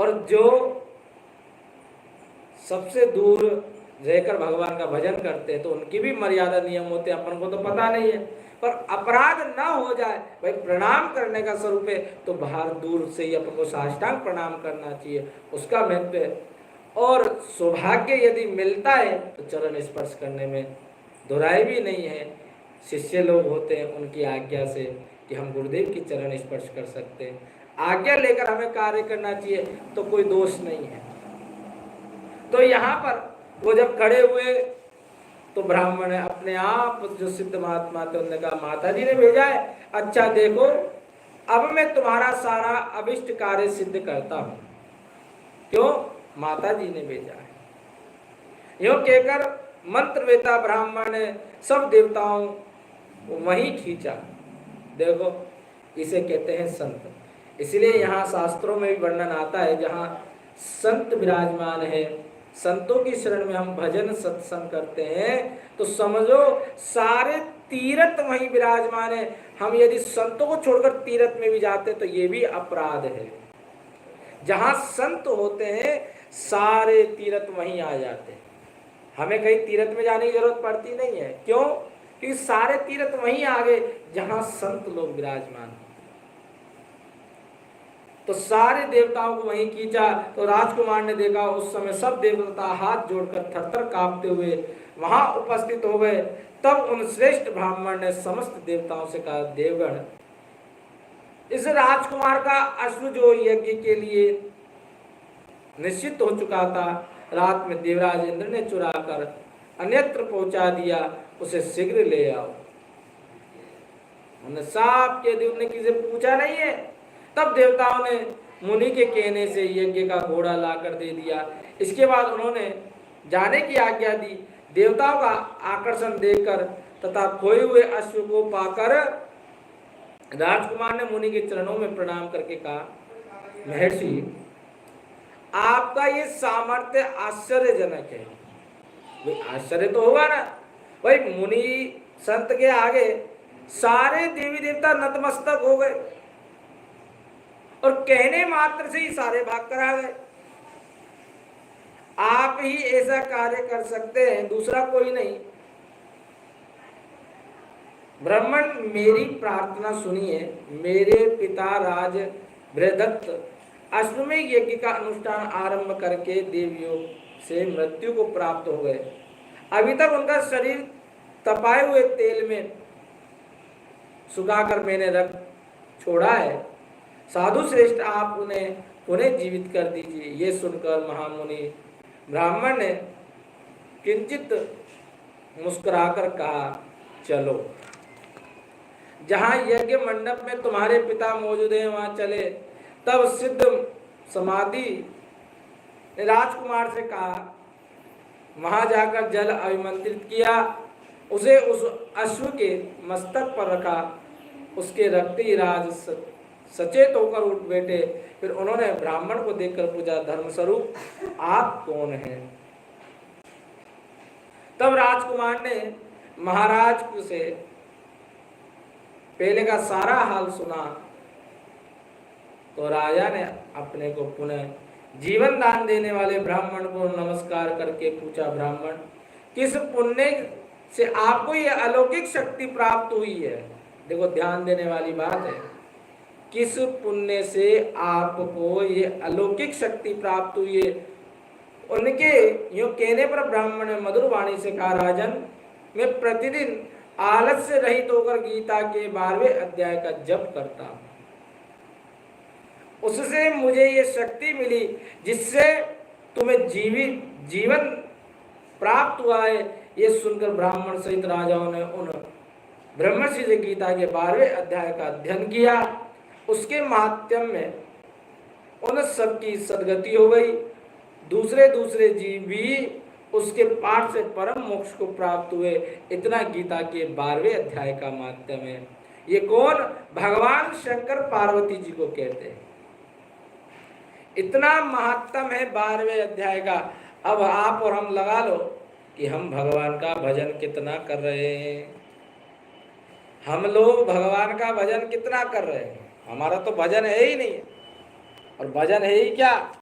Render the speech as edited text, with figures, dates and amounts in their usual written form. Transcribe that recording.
और जो सबसे दूर रहकर भगवान का भजन करते हैं तो उनकी भी मर्यादा नियम होते हैं, अपन को तो पता नहीं है। पर अपराध ना हो जाए, भाई प्रणाम करने का स्वरूप है तो बाहर दूर से ही अपन को साष्टांग प्रणाम करना चाहिए, उसका महत्व है। और सौभाग्य यदि मिलता है तो चरण स्पर्श करने में दोहराई भी नहीं है। शिष्य लोग होते हैं उनकी आज्ञा से कि हम गुरुदेव की चरण स्पर्श कर सकते हैं, आज्ञा लेकर हमें कार्य करना चाहिए, तो कोई दोष नहीं है। तो यहाँ पर वो जब खड़े हुए तो ब्राह्मण ने अपने आप जो सिद्ध महात्मा थे उन्होंने कहा माता जी ने भेजा है, अच्छा देखो अब मैं तुम्हारा सारा अभिष्ट कार्य सिद्ध करता हूँ। क्यों? माता जी ने भेजा है। यूं कहकर मंत्रवेता ब्राह्मण ने सब देवताओं को वहीं खींचा। देखो इसे कहते हैं संत। इसलिए यहाँ शास्त्रों में भी वर्णन आता है जहाँ संत विराजमान है, संतों की शरण में हम भजन सत्संग करते हैं तो समझो सारे तीर्थ वहीं विराजमान है। हम यदि संतों को छोड़कर तीर्थ में भी जाते तो ये भी अपराध है। जहाँ संत होते हैं सारे तीर्थ वहीं आ जाते हैं, हमें कहीं तीर्थ में जाने की जरूरत पड़ती नहीं है। क्यों? क्योंकि सारे तीर्थ वहीं आ गए जहाँ संत लोग विराजमान। तो सारे देवताओं को वहीं खींचा। तो राजकुमार ने देखा उस समय सब देवता हाथ जोड़कर थरथर कांपते हुए वहां उपस्थित हो गए। तब उन श्रेष्ठ ब्राह्मण ने समस्त देवताओं से कहा, देवगण, इस राजकुमार का अश्व जो यज्ञ के लिए निश्चित हो चुका था, रात में देवराज इंद्र ने चुरा कर अन्यत्र पहुंचा दिया, उसे शीघ्र ले आओ। उन्हें साफ कह दिया, उन्हें किसी पूछा नहीं है। तब देवताओं ने मुनि के कहने से यज्ञ का घोड़ा लाकर दे दिया। इसके बाद उन्होंने जाने की आज्ञा दी। देवताओं का आकर्षण देखकर तथा खोए हुए अश्व को पाकर राजकुमार ने मुनि के चरणों में प्रणाम करके कहा, महर्षि आपका ये सामर्थ्य आश्चर्यजनक है। भाई आश्चर्य तो होगा ना, भाई मुनि संत के आगे सारे देवी देवता नतमस्तक हो गए और कहने मात्र से ही सारे भाग कर आ गए। आप ही ऐसा कार्य कर सकते हैं, दूसरा कोई नहीं। ब्राह्मण मेरी प्रार्थना सुनिए। मेरे पिता राज बृहदत्त अश्वमेध यज्ञ का अनुष्ठान आरंभ करके देवियों से मृत्यु को प्राप्त हो गए। अभी तक उनका शरीर तपाए हुए तेल में सुखाकर मैंने रख छोड़ा है। साधु श्रेष्ठ आप उन्हें पुनः जीवित कर दीजिए। ये सुनकर महामुनि ब्राह्मण ने किंचित मुस्कुराकर कहा, चलो जहां यज्ञ मंडप में तुम्हारे पिता मौजूद हैं वहां चले। तब सिद्ध समाधि ने राजकुमार से कहा, वहां जाकर जल अभिमंत्रित किया, उसे उस अश्व के मस्तक पर रखा। उसके रखते ही राज सचेत होकर उठ बैठे। फिर उन्होंने ब्राह्मण को देखकर पूछा, धर्म स्वरूप आप कौन हैं? तब राजकुमार ने महाराज से पहले का सारा हाल सुना। तो राजा ने अपने को पुनः जीवन दान देने वाले ब्राह्मण को नमस्कार करके पूछा, ब्राह्मण किस पुण्य से आपको ये अलौकिक शक्ति प्राप्त हुई है? देखो ध्यान देने वाली बात है, किस पुण्य से आपको ये अलौकिक शक्ति प्राप्त हुई है? उनके यूं कहने पर ब्राह्मण ने मधुर वाणी से कहा, राजन मैं प्रतिदिन आलस्य से रहित होकर गीता के 12वें अध्याय का जप करता हूं। उससे मुझे ये शक्ति मिली जिससे तुम्हें जीवन प्राप्त हुआ है। ये सुनकर ब्राह्मण सहित राजाओं ने उन ब्रह्मर्षि से गीता के 12वें अध्याय का अध्ययन किया। उसके माध्यम में उन सबकी सदगति हो गई। दूसरे दूसरे जीव भी उसके पाठ से परम मोक्ष को प्राप्त हुए। इतना गीता के 12वें अध्याय का माध्यम है। ये कौन? भगवान शंकर पार्वती जी को कहते हैं। इतना महत्तम है 12वें अध्याय का। अब आप और हम लगा लो कि हम भगवान का भजन कितना कर रहे हैं। हम लोग भगवान का भजन कितना कर रहे हैं? हमारा तो भजन है ही नहीं। और भजन है ही क्या?